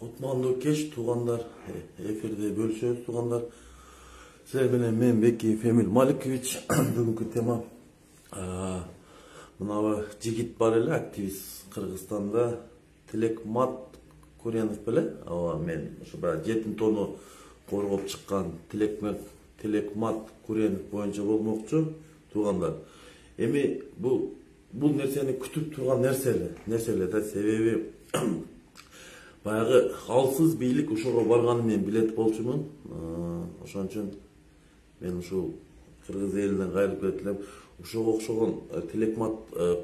Кутмандуу кеч туугандар, эфирде бөлүшөбүз туугандар. Силер менен мен Беки Фемил Маликович. Бүгүнкү тема мына жигит бар эле, активист Кыргызстанда, Тилекмат Куренов беле. Мен ушу баягы жетим тоону коргоп чыккан Тилекмат Куренов боюнча болмокчу туугандар. Эми бул нерсени күтүп турган нерселер да, себеби баягы алсыз бийлик ошого барганын мен билет болчумун. Ошон үчүн мен ушул кыргыз элине кайрылып келип элем. Ошого окшогон Тилекмат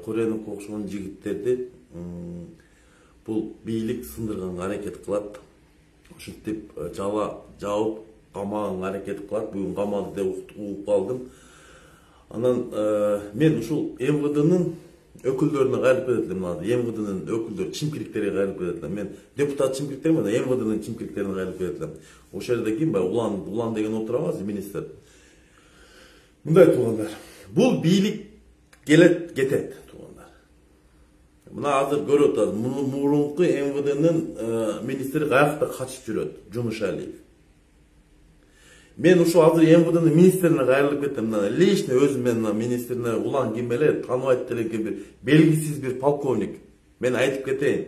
Куреновго окшогон жигиттерди бул бийлик сындырганга аракет кылат. Ушинтип жабып камаганга аракет кылат. Бүгүн камалды деп угуп калдым. Анан мен ушул МВДнын өкүлдөрүнө кайрылып келет элем. МВДнын өкүлдөрү, чимкириктерге кайрылып келет элем. Мен депутат чимкириктермин, МВДнын чимкириктерине кайрылып келет элем. Ошол жерде ким бар? Улан деген отурабыз, министр. Мындай туугандар. Бул бийлик кетет туугандар. Мына азыр көрүп атабыз. Мурунку МВДнын министри каякта качып жүрөт, Жумушалиев. Мен ушу азыр МВДнын министрине кайрылып кеттим. Лично өзүм мен министрине улан ким эле, тааныбайт делекен бир белгисиз бир полковник. Мен айтып кетейин.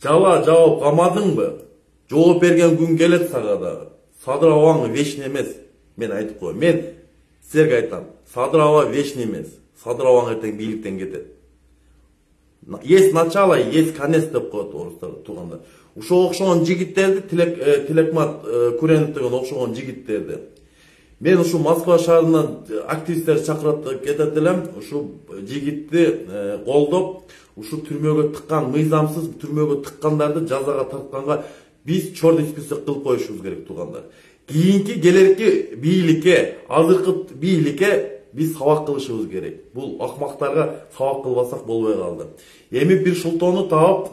Жабып камадыңбы? Жооп берген күн келет сага дагы. Садыраваң вечный эмес. Мен айтып коеюн. Мен силерге айтам. Садырава вечный эмес. Садыраваң эртең бийликтен кетет. Есть начало, есть конец деп коет орустар туугандар. Ушого окшогон жигиттерди, Тилекмат Куренов деген окшогон жигиттерди мен ушу Москва шаарынан активисттер чакырып кетет элем. Ушу жигитти колдоп, ушу түрмөгө тыккан, мыйзамсыз түрмөгө тыккандарды жазага тартканга биз чёрный список кылып коюшубуз керек туугандар. Кийинки келерки бийликке, азыркы бийликке биз сабак кылышыбыз керек. Бул акмактарга сабак кылбасак болбой калды. Эми бир шултоону таап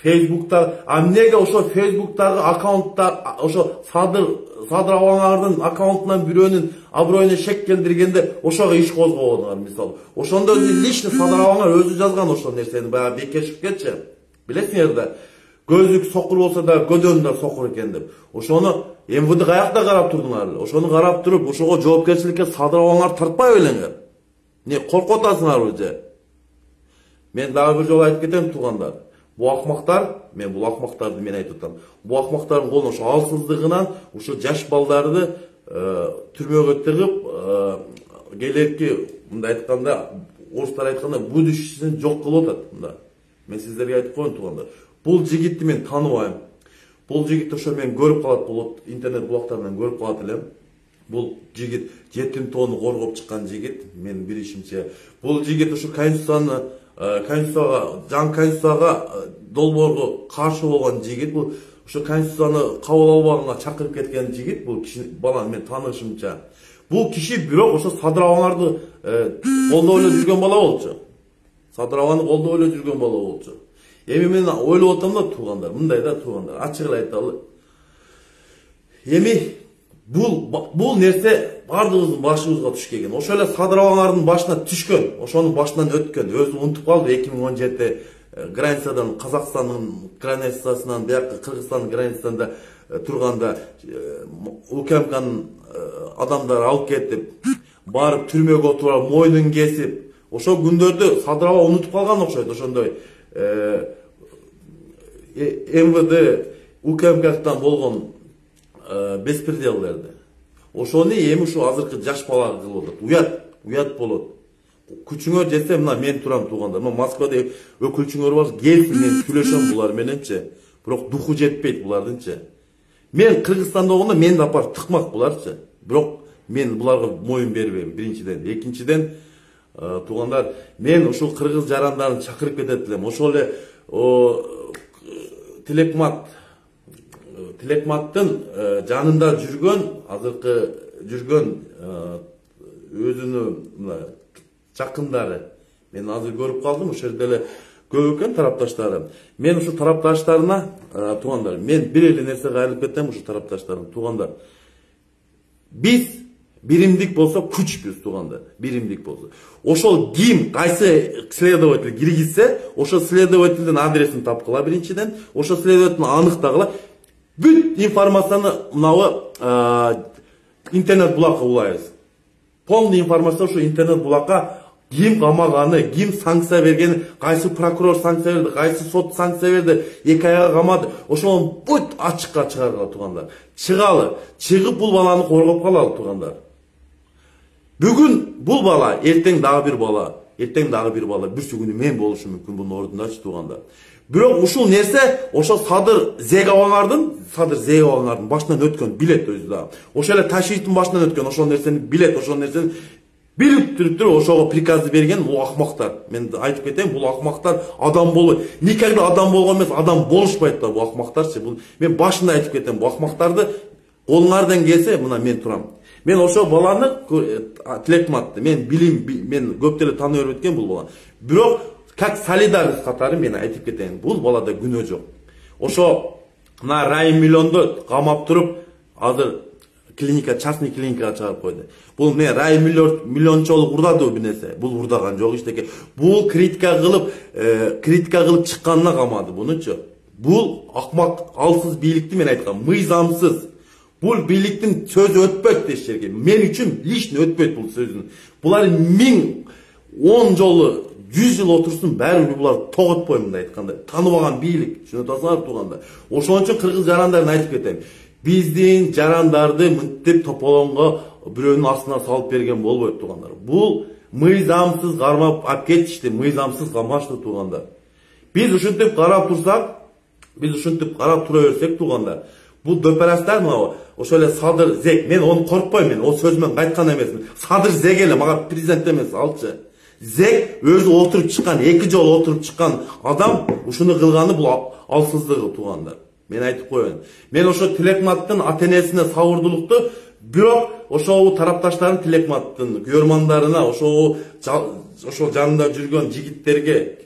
Facebook'ta, emnege ошо Facebook'tагы аккаунтта ошо Садыраваңардын аккаунтунан бирөөнүн аброюна шек келдиргенде ошого иш козгободуңар мисалы. Ошондо лично Садыраваңар өзү жазган ошол нерсени баягы Бекешевкечи. Билесиңер да, көзүк сокур болсо да көдөн да сокур экен деп. Ошону МВД каякта карап турдуңар эле. Ошону карап туруп, ошого жоопкерчиликке Садыраваңар тартпай белеңер. Не коркуп атасыңарбы же? Мен дагы бир жолу айтып кетем туугандар. Бул акмактар, мен бул акмактарды мен айтып атам. Бул акмактардын колуна ошо алсыздыгынан ушу жаш балдарды түрмөгө тыгып, келерки мындай айтканда, орустар айтканда будущесин жок кылып атат мында. Мен сиздерге айтып коеюн туугандар. Бул жигитти мен тааныбайм. Бул жигитти ошо мен көрүп калат болот, интернет булактарынан көрүп калат элем. Бул жигит жетим тоону коргоп чыккан жигит, мен билишимче. Бул жигит ошо Конституцияга долбоорго каршы болгон жигит. Бул ошо Конституцияны кабыл албаганга чакырып кеткен жигит. Бул киши баланы мен таанышымча. Бул киши бирок ошо Садыраваңарды колдоп эле жүргөн бала болчу. Садыраваны колдоп эле жүргөн бала болчу. Эми мен ойлоп атам да туугандар, мындай да туугандар, ачык эле айталы. Эми бул нерсе бардыгыбыздын башыбызга түшүп келген. Ошо эле Садыраваңардын башына түшкөн, ошонун башынан өткөн. Өзү унутуп калды 2017 границадан, Казакстандын границасынан бияка Кыргызстандын границасында турганда УКМКнын адамдары алып кетип, барып түрмөгө отуруп, мойнун кесип, ошол күндөрдү Садырава унутуп калган окшойт. Ошондой МВД, УКМКдан болгон беспределдерди. Ошону эми ушу азыркы жаш балага кылып атат. Уят болот. Күчүңөр жесе мына мен турам туугандар. Мына Москвада өкүлчүңөр бар, келсин мен сүйлөшөм булар мененчи. Бирок духу жетпейт булардынчы. Мен Кыргызстанда болгондо мен да апарып тыкмак буларчы. Бирок мен буларга моюн бербейм биринчиден. Экинчиден туугандар, мен ушул кыргыз жарандарын чакырып кетет элем. Ошол эле Тилекматтын жанында азыркы жүргөн өзүнүн жакындары. Мен азыр көрүп калдым, ошол жерде эле көп экен тарапташтары. Мен ушу тарапташтарына туугандар, мен бир эле нерсе кайрылып кетем ушу тарапташтарым туугандар. Биз биримдик болсо күчпүз туугандар, биримдик болсо. Ошол ким кайсы следователь киргизсе, ошол следовательдин адресин тапкыла биринчиден, ошол следовательни аныктагыла. Бүт информацияны мынабы интернет булакка улайбыз. Полный информация ошо интернет булакка ким камаганы, ким санкция бергени, кайсы прокурор санкция берди, кайсы сот санкция берди, 2 айга камады. Ошонун бүт ачыкка чыгаргыла туугандар. Чыгалы, чыгып бул баланы коргоп калалы туугандар. Бүгүн бул бала, эртең дагы бир бала, бүрсү күнү мен болушу мүмкүн бунун ордундачы туугандар. Бирок ушул нерсе ошо Садыр Зегабаңардын башынан өткөн билет өзү да. Ошол эле Ташиевдин башынан өткөн ошол нерсени билет, ошол нерсени билип туруп ошого приказды берген бул акмактар. Мен айтып кетейин, бул акмактар адам болбойт. Никогда адам болгон эмес, адам болушпайт да бул акмактарчы. Мен башында айтып кетем, бул акмактарды колуңардан келсе, мына мен турам. Мен ошо баланы тилекматты. Мен көп деле таанып берип өткөн бул баланы. Бирок как солидарность катары мен айтып кетейин, бул балада күнөө жок. Ошо мына Райым миллионду камап туруп, азыр клиника, частный клиникага чыгарып койду. Бул мен Райым миллиончолук урдады бул нерсе. Бул урдаган жок иштеке. Бул критика кылып чыкканына камады бунучу. Бул акмак, алсыз бийликти мен айткам, мыйзамсыз. Бул бийликтин сөзү өтпөйт деш жерге. Мен үчүн лично өтпөйт бул сөзүн. Булар 10 жолу 100 жыл отурсун, бәрібір булар тоғытпой мындай айтканда. Таныбаган бийлик, шуну тасалап турганда. Ошон үчүн кыргыз жарандарын айтып кетем. Биздин жарандарды мынтип тополонго бирөөнүн астына салып берген болбойт туугандар. Бул мыйзамсыз кармап алып кетишти, мыйзамсыз камашты туугандар. Биз ушинтип карап тура берсек туугандар. Бул дөперастар мына ошол эле Садыр Зек, мен onu коркпойм, мен о сөз менен айткан эмесмин. Садыр Зек эле мага президент эмес, алчы. Зек өзү отуруп чыккан, 2 жолу отуруп чыккан адам ушуну кылганы бул алсыздыгы туугандар. Мен айтып коеюн. Мен ошо Тилекматтын ата-энесине сабырдуулукту, бирок ошол тарапташтардын Тилекматтын көрмандарына, ошол жанында жүргөн жигиттерге,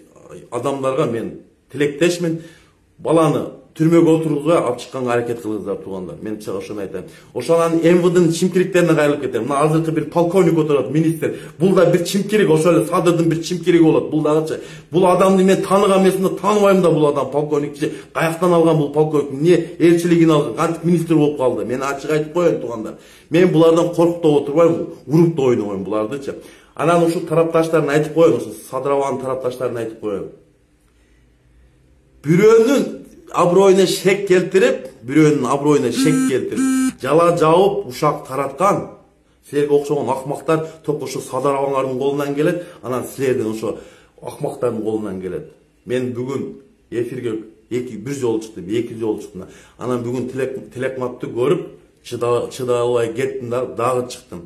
адамдарга мен тилектешмин. Баланы түрмөгө отургузбай алып чыкканга аракет кылыңыздар туугандар. Мен ошону айтам. Ошонан МВДнын чимкириктерине кайрылып кетем. Мына азыркы бир полковник отурат, министр. Бул да бир чимкирик, ошол эле Садырдын бир чимкириги болот. Бул дагычы. Бул адамды мен тааныган эмесмин, тааныбайм да бул адам полковникчи. Каяктан алган бул полковник? Эмне элчилигин алган? Кантип министр болуп калды? Мен ачык айтып коеюн туугандар. Мен булардан коркуп да отурбайм, уруп да ойнобойм булардычы. Анан ушул тарапташтарын айтып коеюн, ошо Садыраванын тарапташтарын айтып коеюн. Бирөөнүн аброюна шек келтирип, жала жауып, ушак тараткан силерге окшогон акмактар топ ошо Садыраваңардын колунан келет, анан силердин ошо акмактардын колунан келет. Мен бүгүн эфирге бир жолу чыктым, 2 жолу чыктым. Анан бүгүн Тилекматты көрүп, чыдай албай кеттим, дагы чыктым.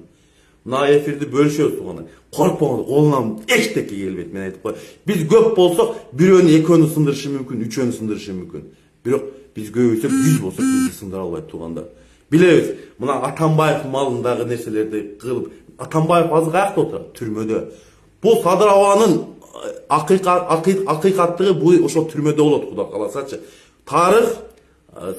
Мына эфирди бөлүшөбүз туугандар. Коркпоңуз, колунан эчтеке келбейт, мен айтып коем. Биз көп болсок, бирөөнү экөөнү сындырышы мүмкүн, үчөөнү сындырышы мүмкүн. Бирок биз көбөйсөк 100 болсок бизди сындыра албайт туугандар. Билебиз, мына Атамбаев малындагы нерселерди кылып, Атамбаев азыр каякта отурат? Түрмөдө. Бул Садыраванын акыйкаттыгы бул ошол түрмөдө болот, Кудай кааласачы. Тарых,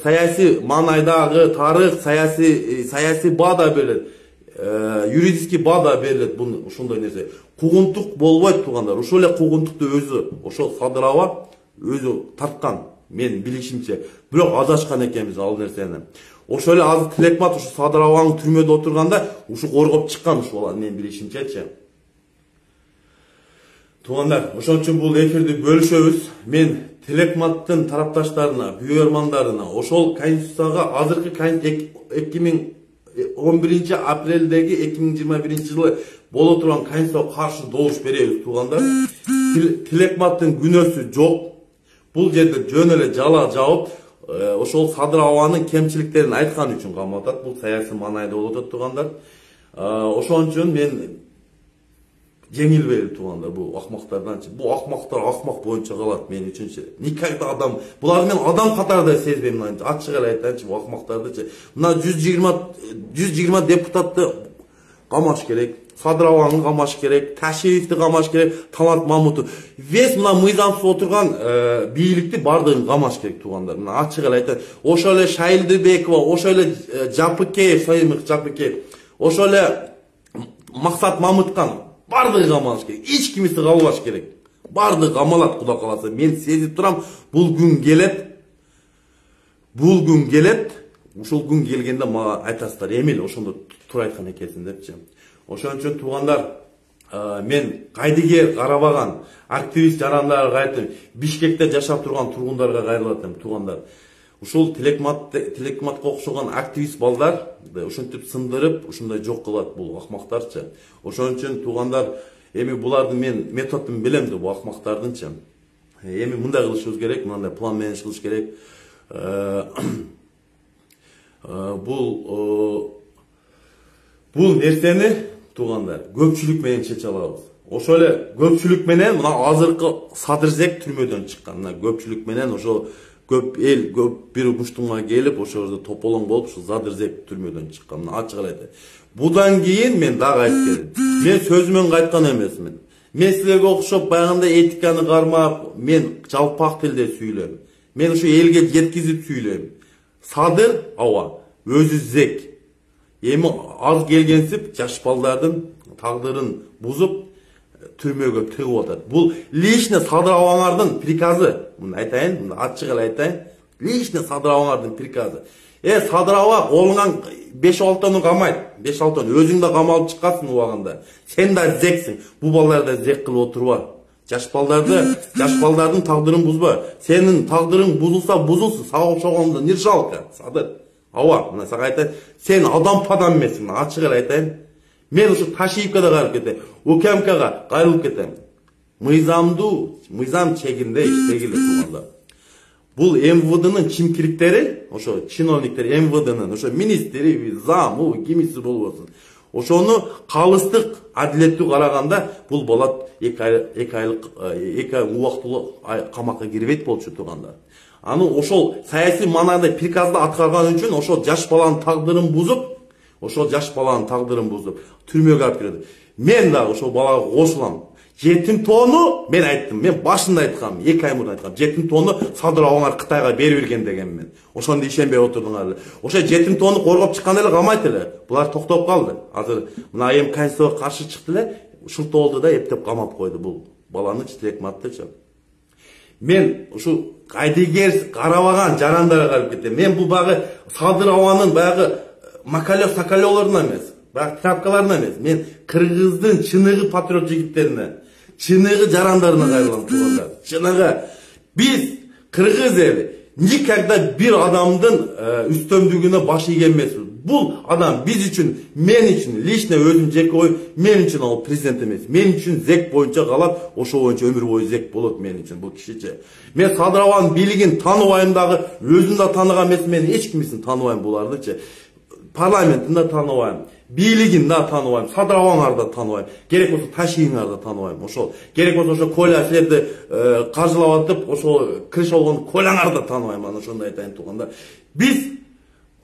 саясий маанайдагы тарых, саясий баада берилет. Юридический баада берилет бул ушундай нерсе. Кугунтук болбойт туугандар. Ошол эле кугунтукту өзү, ошол Садырава өзү тарткан. Мен билишимче, бирок адашкан экенбиз ал нерсени. Ошол эле азыр Тилекмат ушу Садыраваңдын түрмөдө отурганда ушу коргоп чыккан ушу баланы, мен билишимчечи. Туугандар, ошон үчүн бул эфирди бөлүшөбүз. Мен Тилекматтын тарапташтарына, күйөрмандарына, ошол конституцияга азыркы 2011 апрелдеги 2021 жылы боло турган конституцияга каршы добуш беребиз туугандар. Тилекматтын күнөөсү жок. Бул жерде жөн эле жала жауып, ошол Садыраванын кемчиликтерин айткан үчүн камап атат. Бул саясий маанайда болуп атат туугандар. Ошон үчүн мен жеңилбейм туугандар бул акмактарданчы. Бул акмактар акмак боюнча калат мен үчүнчү. Никогда адам, буларды мен адам катарында сезбейм, мынча ачык эле айтайынчы, бул акмактардычы. Мына 120 депутатты камаш керек. Садыраваңды камаш керек, Ташиевди камаш керек, Талант Мамутов. Вес мына мыйзамсыз отурган бийликти бардыгын камаш керек туугандар. Мына ачык эле айтайын. Ошол эле Шайлдыбекова, ошол эле Жапыкеев, Соймук Жапыкеев. Ошол эле Максат Мамыткан бардыгы камалыш керек. Эч кимиси калбаш керек. Бардыгы камалат Кудай кааласа. Мен сезип турам, бул күн келет. Бул күн келет. Ушул күн келгенде мага айтасыздар, Эмил ошондо туура айткан экенсиң депчи. Ошон үчүн туугандар, мен кайдыгер карабаган активист жарандарга кайтып, Бишкекте жашап турган тургундарга кайрылып атам, туугандар. Ушул телекматка окшогон активист балдар ошентип сындырып, ушундай жок кылат бул акмактарчы. Ошон үчүн туугандар, эми булардын мен методун билем да, бул акмактардынчы. Эми мындай кылышыбыз керек, мындай план менен кылыш керек. Бул нерсени туугандар көпчүлүк менен чече алабыз. Ошо эле көпчүлүк менен мына азыркы Садырзек түрмөдөн чыккан. Мына көпчүлүк менен ошо көп эл көп бир муштумга келип, ошо жерде тополоң болуп, ошо Садырзек түрмөдөн чыккан. Мына ачык эле айтайын. Будан кийин мен дагы айтып келдим. Мен сөзүмөн кайткан эмесмин. Мен силерге окшоп баягында этиканы кармап, мен жалпак тилде сүйлөйм. Мен ушу элге жеткизип сүйлөйм. Садыр аба өзү зек. Эми аз келгенсип жаш балдардын тагдырын бузуп түрмөгө тыгып атат. Бул лично Садыр абаңардын приказы. Муну айтайын, муну ачык эле айтайын. Лично Садыр абаңардын приказы. Садыр аба колуңан 5-6 камайт. 5-6 өзүң да камалып чыккансың убагында. Сен да зексиң. Бу балдар да зек кылып отурба. Жаш балдардын тагдырын бузба. Сенин тагдырың бузулса бузулсун. Сага окшогондо не жалко, Садыр. Ава, мына сага айтайын. Сен адам падам эмессиң, ачык эле айтайын. Мен ушу Ташиевкага кайрылып кетем. УКМКга кайрылып кетем. Мыйзам чегинде иштегиле туугандар. Бул МВДнын чимкириктери, ошо чиновниктер МВДнын, ошо министри, замы, кимиси болбосун. Ошону калыстык, адилеттүү караганда бул бала 2 ай убактылуу камакка кирбейт болчу туугандар. Аны ошол саясий манада приказды аткарган үчүн ошол жаш баланын тагдырын бузуп, түрмөгө алып кирди. Мен дагы ошол балага кошулам. Жетим тоону мен айттым, мен башында айткам, 2 ай мурун айткам. Жетим тоону Садыр абаңар Кытайга берип берген дегенмин мен. Ошондо ишенбей отурдуңар эле. Ошо жетим тоону коргоп чыккан эле камайт эле. Булар токтоп калды. Азыр мына эми Конституцияга каршы чыкты эле, ушулта болду да эптеп камап койду бул баланы Телекматтычы. Мен ушу кайдыгер карабаган жарандарга кайрылып кетем. Мен бул багы Садыр абанын багы Макалев-Сакалевларына эмес, багы трапкаларына эмес. Мен Кыргыздын чыныгы патриот жигиттерине, чыныгы жарандарына кайрылам туугандар. Чыныгы биз кыргыз эли никогда бир адамдын үстөмдүгүнө баш ийген эмеспиз. Бул адам биз үчүн, мен үчүн, лично өзүм жеке ой, мен үчүн ал президент эмес. Мен үчүн зек боюнча калат, ошо боюнча өмүр бою зек болот мен үчүн бул кишичи. Мен Садыр абанын бийлигин тааныбайм дагы, өзүм да тааныган эмес, мен эч кимисин тааныбайм булардычы. Парламентин да тааныбайм, бийлигин да тааныбайм, Садыр абаңарды да тааныбайм, керек болсо Ташиевиңарды да тааныбайм. Ошол керек болсо ошо Коля силерди каржылап атып, ошо кириш болгон Коляңарды да тааныбайм. Аны ошондой айтайын туугандар. Биз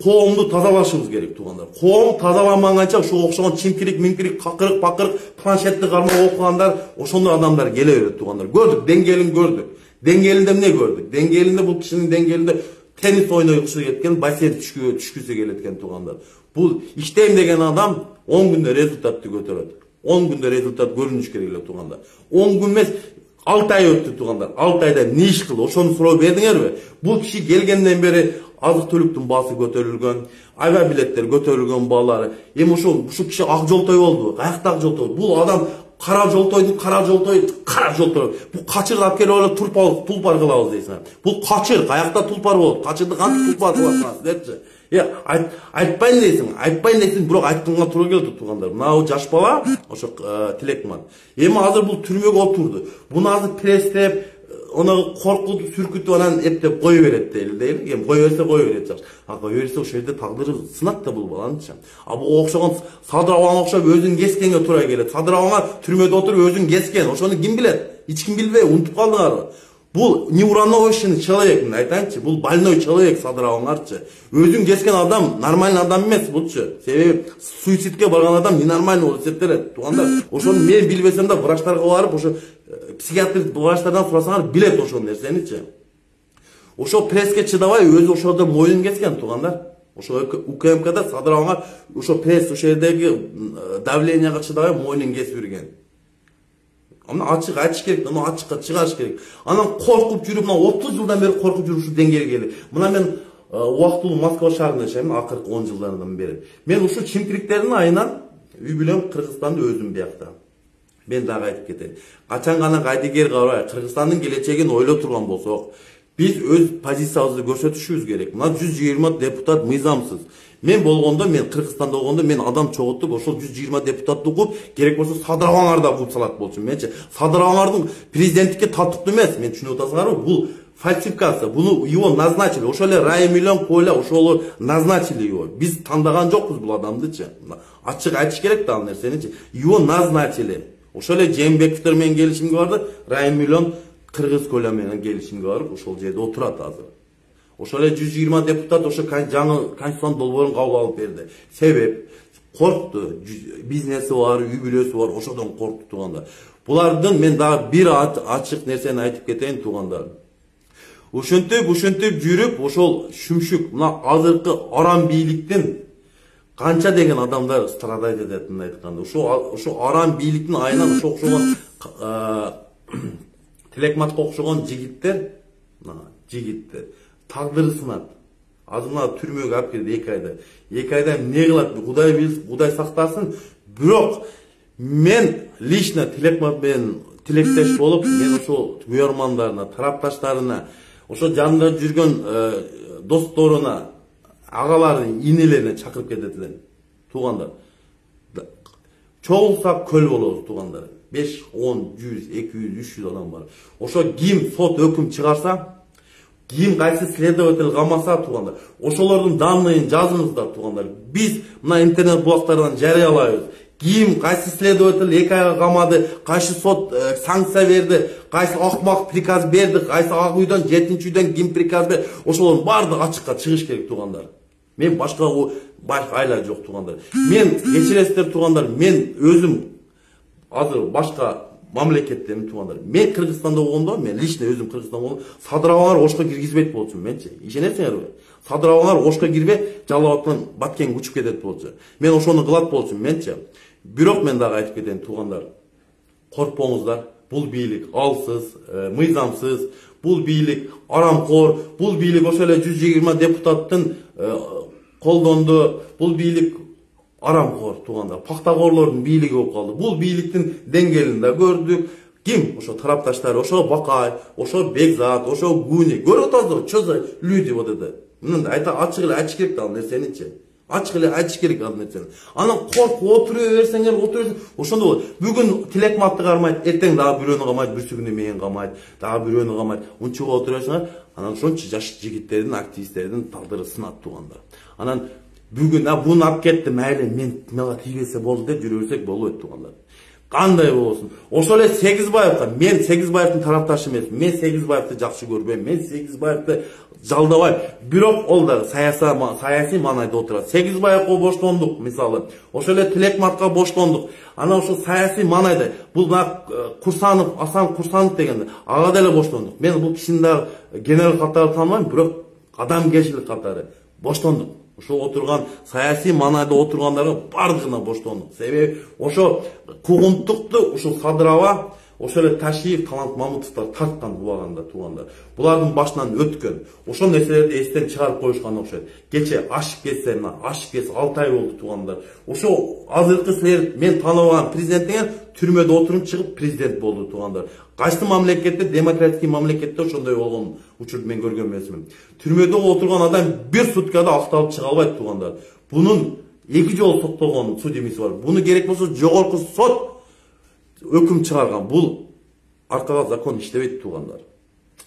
коомду тазалашыбыз керек туугандар. Коом тазаламаганча ошо окшогон чимкирик, какырык, планшетти кармап окугандар, ошондой адамдар келе берет туугандар. Көрдүк, деңгээлин көрдүк. Деңгээлинде эмне көрдүк? Деңгээлинде бул кишинин деңгээлинде теннис ойногусу кеткен, бассейн түшкүсү келеткен туугандар. Бул иштейм деген адам 10 күндө результатты көтөрөт. 10 күндө результат көрүнүш керек эле туугандар. 10 күн эмес, 6 ай өттү туугандар. 6 айда не иш кылды? Ошону суроо бердиңерби? Бул киши келгенден бери азык-түлүктүн баасы көтөрүлгөн, авиабилеттер көтөрүлгөн балары. Эми ушул киши ак жолтой болду. Каякта ак жолтой? Бул адам кара жолтой. Бул качырды алып келип эле тулпар кылабыз дейсиңер. Бул качыр, каякта тулпар болот. Качырды кантип тулпар кыласыңар депчи. Айтпайын дейсиң, бирок айтканга туура келди туугандар. Мына жаш бала, ошо Телекмат. Эми азыр бул түрмөгө отурду. Буну азыр престеп, onu korkutup sürkütüp anan eптеп koyu veret değil. Eğer koyu verse koyu veret çak. Ha koyu verse o şeyde taqdırı sınat da bul balançı. Abi o okşagan Sadır Avanga okşap özün geskenge tura gelet. Sadır Avanga türmede oturup özün gesken. Oşonu kim bilet? Hiç kim bilbey, unutup kaldыңар. Бул неуравновешенный человек, айтайынчы, бул больной человек Садыр Аваңарчы. Өзүн кескен адам нормальный адам эмес булчу. Себеби суицидке барган адам ненормальный болуп эсептелет. Туугандар, ошону мен билбесем да врачтарга барып, ошо психиатр врачтардан сурасаңар билет ошол нерсеничи. Ошо пресске чыдабай өзү ошодо моюн кескен туугандар. Ошо УКМКда Садыраваңар ошо пресс ошо жердеги давленияга чыдабай мойнун кесип жүргөн. Аны ачык айтыш керек, аны ачыкка чыгарыш керек. Анан коркуп жүрүп, мына 30 жылдан бери коркуп жүрүп ушул деңгээлге келди. Мына мен убактылуу Москва шаарында жашайм, акыркы 10 жылдардан бери. Мен ушул чимпириктердин айынан үй бүлөм Кыргызстанда өзүм биякта. Мен дагы айтып кетейин. Качан гана кайдыгер кабай Кыргызстандын келечегин ойлоп турган болсок, биз өз позициябызды көрсөтүшүбүз керек. Мына 120 депутат мыйзамсыз. Мен болгондо, мен Кыргызстанда болгондо мен адам чогултуп, ошол 120 депутатты угуп, керек болсо Садыраваңар да угуп салат болчу. Менчи Садыраваңардын президенттикке татыктуу эмес. Мен түшүнүп атасыңарбы? Бул фальсификация. Буну его назначили. Ошол эле Раймиллион Коля ошолор назначили его. Биз тандаган жокпуз бул адамдычы. Ачык айтыш керек да ал нерсеничи. Его назначили. Ошол эле Жээнбековдер менен келишимге барды, Раймиллион Кыргыз Коля менен келишимге барып, ошол жерде отурат азыр. Ошол эле 120 депутат ошо жаңы конституциянын долбоорун кабыл алып берди. Себеп коркту, бизнеси бар, үй бүлөсү бар, ошодон коркту туугандар. Булардын мен дагы бир ачык нерсени айтып кетейин туугандар. Ушинтип жүрүп, ошол шүмшүк, мына азыркы арам бийликтин канча деген адамдар страдайт этетин айтканда. Ошо арам бийликтин айынан ошо окшогон Тилекматка окшогон жигиттер тагдыры сынат. Азыр мына түрмөгө алып кирди 2 айда. 2 айда эмне кылат? Кудай билсин, Кудай сактасын. Бирок мен лично Тилекмат менен тилектеш болуп, мен ошо уярмандарына, тарапташтарына, ошо жанында жүргөн досторуна, агаларын, инелерине чакырып кетет элем. Туугандар. Чогулсак көл болобуз туугандар. 5, 10, 100, 200, 300 адам бар. Ошо ким сот өкүм чыгарса, ким кайсы следователь камаса туугандар. Ошолордун данныйын жазыңыздар туугандар. Биз мына интернет булактардан жарыялайбыз. Ким кайсы следователь 2 айга камады, кайсы сот санкция берди, кайсы акмак приказ берди, кайсы ак үйдөн 7-үйдөн ким приказ берди. Ошолордун баардыгы ачыкка чыгыш керек туугандар. Мен башка айла жок туугандар. Мен кечиресиздер туугандар, мен өзүм азыр башка мамлекеттемин туугандар. Мен Кыргызстанда болгондо, мен лично өзүм Кыргызстанда болгондо Садыраваңар ошко киргизбейт болчу менчи. Ишенесиңерби? Садыраваңар ошко кирбей, Жалал Баткен учуп кетет болчу. Мен ошону кылат болчу менчи. Бирок мен дагы айтып кетейин туугандар. Коркпоңуздар. Бул бийлик алсыз, мыйзамсыз, бул бийлик арамкор, бул бийлик ошо эле 120 депутаттын колдонду, бул бийлик арамкор туугандар. Пактагорлордун бийлиги болуп калды. Бул бийликтин деңгээлин да көрдүк. Ким? Ошо тарапташтар, ошо Бакай, ошо Бекзат, ошо Гуни. Көрүп атасызбы? Чё за люди вот это? Мындай ачык эле айтыш керек да ал нерсеничи. Ачык эле айтыш керек ал нерсени. Анан коркуп отура берсеңер, ошондо болот. Бүгүн Тилекматты кармайт, эртең дагы бирөөнү камайт, бүрсүгүнү менен камайт, дагы бирөөнү камайт. Унчуп отура берсеңер, анан ошончо жаш жигиттердин, активисттердин тагдыры сынат туугандар. Анан бүгүн буну алып кетти, мейли мен мага тийбесе болду деп жүрө берсек болбойт туугандар. Кандай болсун. Ошол эле Сегизбаевка, мен Сегизбаевдин тарапташы эмесмин. Мен Сегизбаевди жакшы көрбөйм. Мен Сегизбаевди жалдабайм. Бирок ол да саясий маанайда отурат. Сегизбаевга боштондук мисалы. Ошол эле Тилекматка боштондук. Анан ошо саясий маанайда бул Курсанов, Асан Курсанов дегенде ага деле боштондук. Мен бул кишини да генерал катары тааныбайм, бирок адамгерчилик катары боштондук. Ошо отурган саясий маанайда отургандарга бардыгына боштондук. Себеби ошо куугунтукту ошо Садырава, ошо эле Ташиев, Талант Мамытовдор тарткан убагында туугандар. Булардын башынан өткөн. Ошол нерселерди эстен чыгарып коюшкан окшойт. Кече ашып кетсе 6 ай болду туугандар. Ошо азыркы силер мен тааныбаган президенттен түрмөдө отуруп чыгып президент болду туугандар. Кайсы мамлекетте, демократик мамлекетте ошондой болгон учурду мен көргөн эмесмин. Түрмөдө отурган адам бир суткада акталып чыга албайт туугандар. Бунун 2 жолу соттолгон судьямиси бар. Буну керек болсо жогорку сот өкүм чыгарган. Бул аркага закон иштебейт туугандар.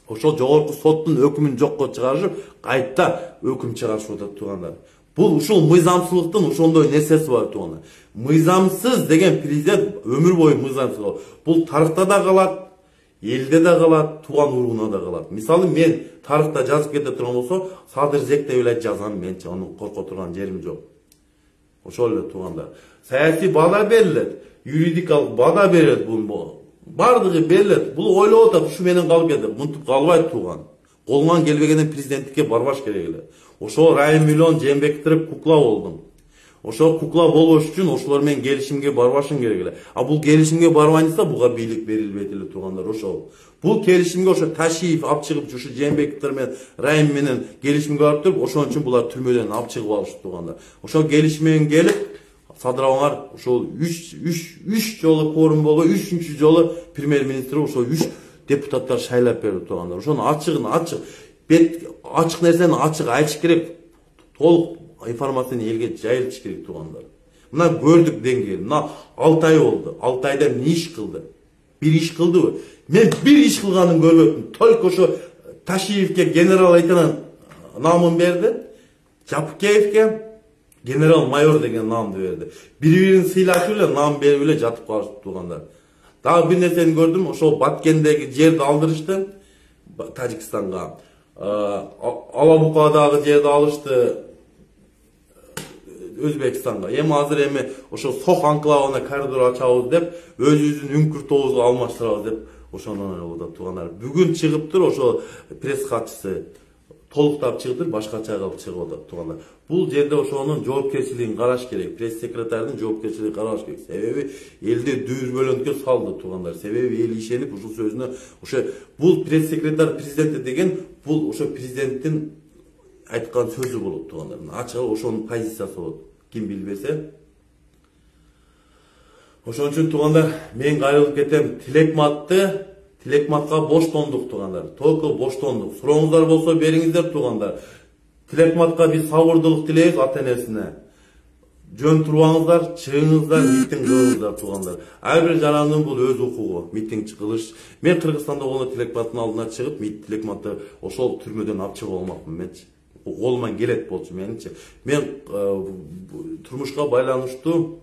Ошол жогорку соттун өкүмүн жокко чыгарышып, кайта өкүм чыгарышып атат туугандар. Бул ушул мыйзамсыздыктын ошондой нерсеси бар туугандар. Мыйзамсыз деген президент өмүр бою мыйзамсыз. Бул тарыхта да калат, элде да калат, тууган уруна да калат. Мисалы мен тарыхта жазып кете турган болсо, Садыр Зектеп эле жазам, менчи аны корко турган жерим жок. Ошол эле туугандар. Саясий бада берилет, юридикалык бада берилет бул. Бардыгы берилет. Бул ойлоп атат, ушу менен калып кетти. Мынтип калбайт тууган. Колунан келбегенден президенттикке барбаш керек эле. Ошо Райым миллион жембектирип кукла болдум. Ошо кукла болбош үчүн ошолор менен келишимге барбашың керек эле. А бул келишимге барбай атса буга бийлик берилбейт эле туугандар. Ошол. Бул келишимге ошо Ташиев алып чыгып, ушу жембектер менен Райым менен келишимге барып туруп, ошон үчүн булар түрмөдөн алып чыгып алышты туугандар. Ошол келишим менен келип, садырабаңар ошол 3 жолу форум болду, 3-чү жолу премьер-министр ошол 3 депутаттар шайлап берди туугандар. Ошону ачык нерсени ачык айтыш керек. Толук информацияны элге жайылтыш керек туугандар. Мына көрдүк деңгээлин. Мына 6 ай болду. 6 айда эмне иш кылды? Bir iş kıldı. Men bir iş kılganын görmöpмүн. Только ошо Ташиевке генерал айтынан намын берди. Жапкеевке генерал майор деген намды берди. Бири-бирин сыйлашып эле нам берип эле жатып калышты туугандар. Дагы бир нерсени көрдүм. Ошол Баткендеги жерди алдырышты Тажикстанга. Алабукадагы жерди алышты Өзбекстанга. Эми азыр ошо Сох анклавына коридор ачабыз деп, өзүбүздүн үңкүртөбүздү алмаштырабыз деп ошондон ойлоп туугандар. Бүгүн чыгыптыр ошо пресс катчысы толуктап чыгыптыр, башкача кылып чыгып атат туугандар. Бул жерде ошонун жоопкерчилигин караш керек. Пресс секретардын жоопкерчилигин караш керек. Себеби элди дүрбөлөңкө салды туугандар. Себеби эл ишенип ушул сөзүнө ошо бул пресс секретар президенти деген бул ошо президенттин айткан сөзү болот туугандар. Ачыгы ошонун позициясы болот. Ким билбесе. Ошон үчүн туугандар, мен кайрылып кетем. Тилекматка боштондук туугандар. Только боштондук. Сурооңуздар болсо бериңиздер туугандар. Тилекматка биз сабырдуулук тилейбиз ата-энесине. Жөн турбаңыздар, чыгыңыздар, митинг кылыңыздар туугандар. Ар бир жарандын бул өз укугу, митинг кылыш. Мен Кыргызстанда болгондо Тилекматтын алдына чыгып, Тилекматты ошол түрмөдөн алып чыгып алмакмын менчи. Колуман келет болчу менчи. Мен турмушка байланыштуу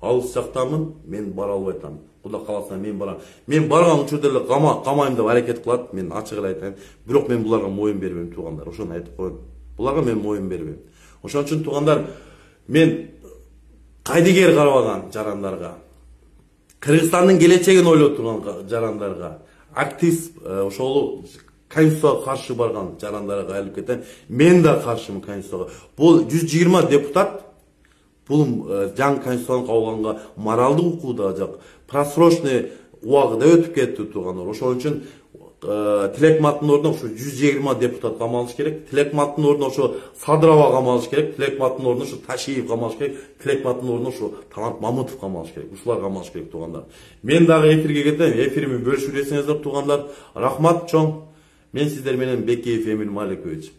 алыс жактамын, мен бара албай атам. Куда каласа мен барам. Мен барган учурда эле камайм деп аракет кылат, мен ачык эле айтайын. Бирок мен буларга моюн бербейм туугандар. Ошону айтып коеюн. Буларга мен моюн бербейм. Ошон үчүн туугандар, мен кайдыгер карабаган жарандарга, Кыргызстандын келечегин ойлоп турган жарандарга, активист ошол Конституцияга каршы барган жарандарга кайрылып кетем. Мен да каршымын Конституцияга. Бул 120 депутат бул жаңы Конституцияны кабыл алганга моралдык укугу да жок. Просрочный убагы өтүп кетти туугандар. Ошон үчүн Тилекматтын ордуна ошо 120 депутат камалыш керек. Тилекматтын ордуна ошо Садырова камалыш керек. Тилекматтын ордуна ошо Ташиев камалыш керек. Тилекматтын ордуна ошо Талант Мамытов камалыш керек. Ушулар камалыш керек туугандар. Мен дагы эфирге кетем. Эфирими бөлүшүп берсеңиздер туугандар. Рахмат чоң. Мен сиздер менен Бекеев Эмил Маликович.